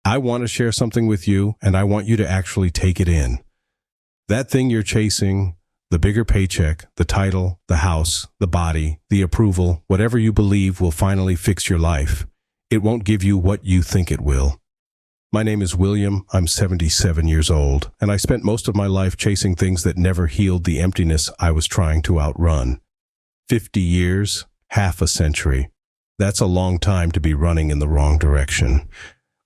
I want to share something with you, and I want you to actually take it in. That thing you're chasing, the bigger paycheck, the title, the house, the body, the approval, whatever you believe will finally fix your life. It won't give you what you think it will. My name is William. I'm 77 years old, and I spent most of my life chasing things that never healed the emptiness I was trying to outrun. 50 years, half a century. That's a long time to be running in the wrong direction.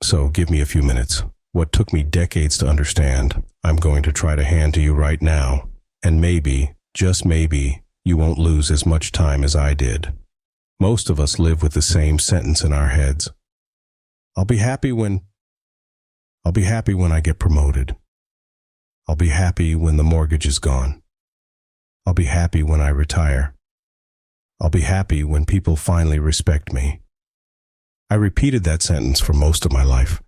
So give me a few minutes. What took me decades to understand, I'm going to try to hand to you right now. And maybe, just maybe, you won't lose as much time as I did. Most of us live with the same sentence in our heads. I'll be happy when I get promoted. I'll be happy when the mortgage is gone. I'll be happy when I retire. I'll be happy when people finally respect me. I repeated that sentence for most of my life.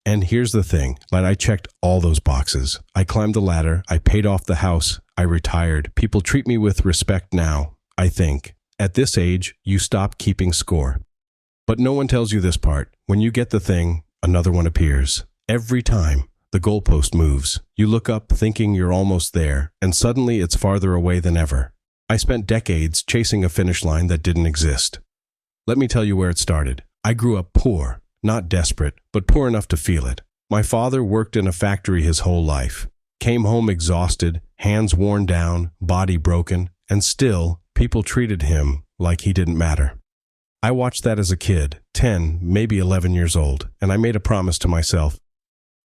And here's the thing, I checked all those boxes. I climbed the ladder, I paid off the house, I retired. People treat me with respect now, I think. At this age, you stop keeping score. But no one tells you this part. When you get the thing, another one appears. Every time, the goalpost moves. You look up thinking you're almost there, and suddenly it's farther away than ever. I spent decades chasing a finish line that didn't exist. Let me tell you where it started. I grew up poor, not desperate, but poor enough to feel it. My father worked in a factory his whole life, came home exhausted, hands worn down, body broken, and still, people treated him like he didn't matter. I watched that as a kid, 10, maybe 11 years old, and I made a promise to myself.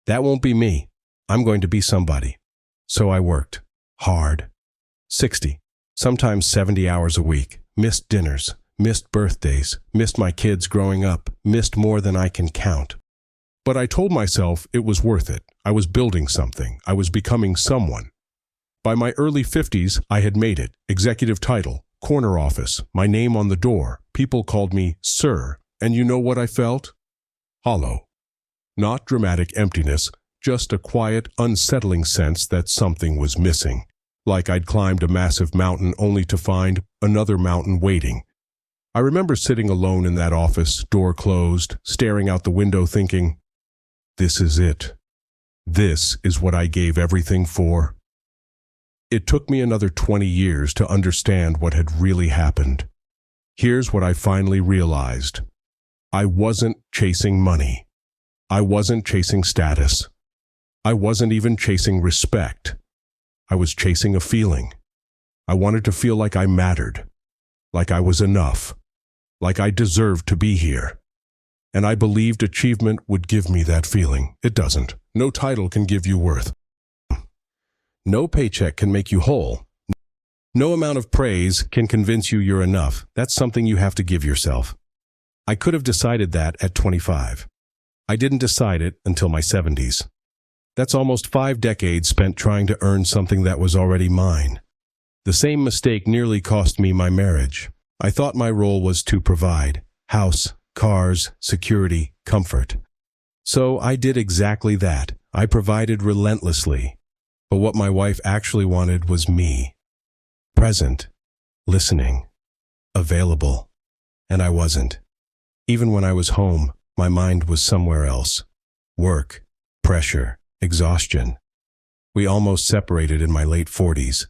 That won't be me. I'm going to be somebody. So I worked. Hard. 60, sometimes 70 hours a week, missed dinners, missed birthdays, missed my kids growing up, missed more than I can count. But I told myself it was worth it. I was building something. I was becoming someone. By my early 50s, I had made it. Executive title, corner office, my name on the door. People called me Sir. And you know what I felt? Hollow. Not dramatic emptiness, just a quiet, unsettling sense that something was missing. Like I'd climbed a massive mountain only to find another mountain waiting. I remember sitting alone in that office, door closed, staring out the window thinking, this is it. This is what I gave everything for. It took me another 20 years to understand what had really happened. Here's what I finally realized. I wasn't chasing money. I wasn't chasing status. I wasn't even chasing respect. I was chasing a feeling. I wanted to feel like I mattered, like I was enough, like I deserved to be here. And I believed achievement would give me that feeling. It doesn't. No title can give you worth. No paycheck can make you whole. No amount of praise can convince you you're enough. That's something you have to give yourself. I could have decided that at 25. I didn't decide it until my 70s. That's almost 5 decades spent trying to earn something that was already mine. The same mistake nearly cost me my marriage. I thought my role was to provide house, cars, security, comfort. So I did exactly that. I provided relentlessly. But what my wife actually wanted was me. Present, listening, available. And I wasn't. Even when I was home, my mind was somewhere else. Work, pressure, exhaustion. We almost separated in my late 40s.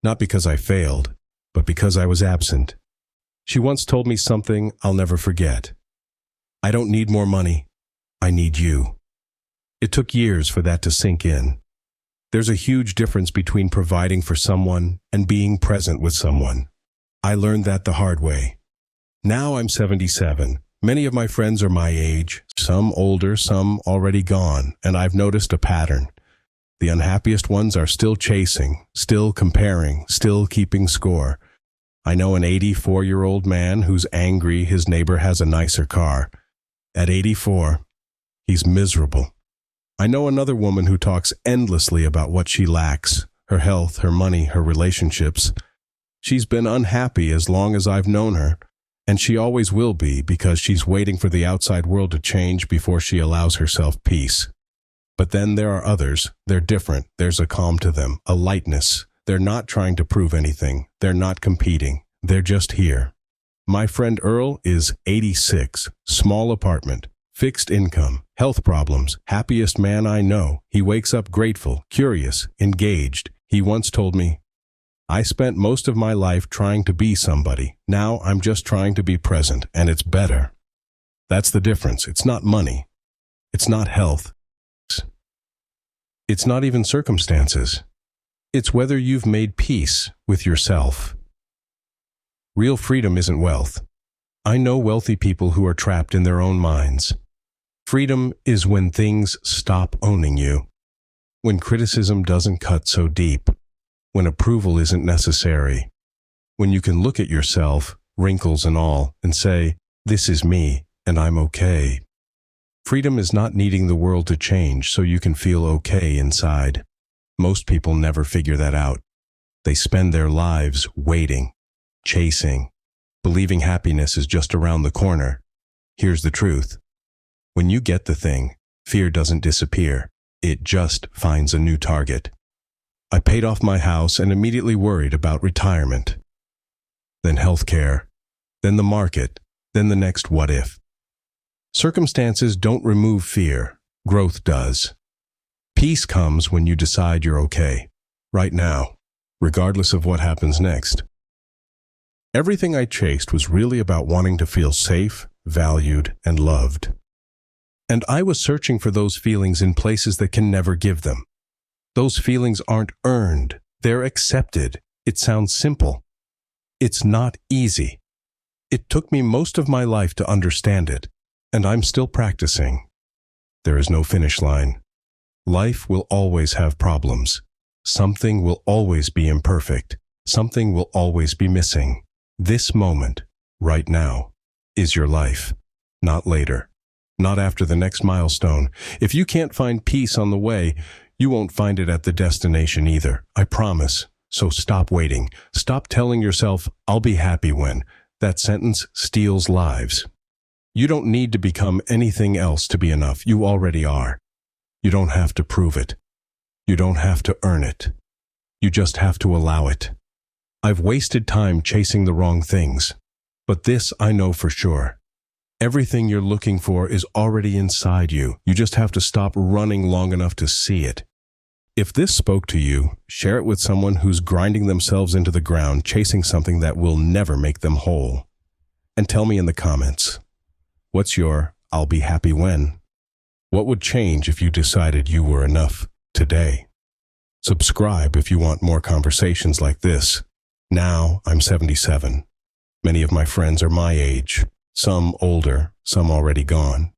Not because I failed, but because I was absent. She once told me something I'll never forget. I don't need more money. I need you. It took years for that to sink in. There's a huge difference between providing for someone and being present with someone. I learned that the hard way. Now I'm 77. Many of my friends are my age, some older, some already gone, and I've noticed a pattern. The unhappiest ones are still chasing, still comparing, still keeping score. I know an 84-year-old man who's angry his neighbor has a nicer car. At 84, he's miserable. I know another woman who talks endlessly about what she lacks, her health, her money, her relationships. She's been unhappy as long as I've known her, and she always will be because she's waiting for the outside world to change before she allows herself peace. But then there are others. They're different. There's a calm to them, a lightness. They're not trying to prove anything. They're not competing. They're just here. My friend Earl is 86, small apartment, fixed income, health problems, happiest man I know. He wakes up grateful, curious, engaged. He once told me, I spent most of my life trying to be somebody. Now I'm just trying to be present, and it's better. That's the difference. It's not money. It's not health. It's not even circumstances. It's whether you've made peace with yourself. Real freedom isn't wealth. I know wealthy people who are trapped in their own minds. Freedom is when things stop owning you, when criticism doesn't cut so deep, when approval isn't necessary, when you can look at yourself, wrinkles and all, and say, this is me, and I'm okay. Freedom is not needing the world to change so you can feel okay inside. Most people never figure that out. They spend their lives waiting, chasing, believing happiness is just around the corner. Here's the truth. When you get the thing, fear doesn't disappear. It just finds a new target. I paid off my house and immediately worried about retirement. Then healthcare, then the market, then the next what if. Circumstances don't remove fear. Growth does. Peace comes when you decide you're okay, right now, regardless of what happens next. Everything I chased was really about wanting to feel safe, valued, and loved. And I was searching for those feelings in places that can never give them. Those feelings aren't earned, they're accepted. It sounds simple. It's not easy. It took me most of my life to understand it, and I'm still practicing. There is no finish line. Life will always have problems. Something will always be imperfect. Something will always be missing. This moment, right now, is your life, not later, not after the next milestone. If you can't find peace on the way, you won't find it at the destination either, I promise. So stop waiting. Stop telling yourself, I'll be happy when. That sentence steals lives. You don't need to become anything else to be enough. You already are. You don't have to prove it. You don't have to earn it. You just have to allow it. I've wasted time chasing the wrong things. But this I know for sure. Everything you're looking for is already inside you. You just have to stop running long enough to see it. If this spoke to you, share it with someone who's grinding themselves into the ground, chasing something that will never make them whole. And tell me in the comments, what's your I'll be happy when? What would change if you decided you were enough today? Subscribe if you want more conversations like this. Now I'm 77. Many of my friends are my age, some older, some already gone.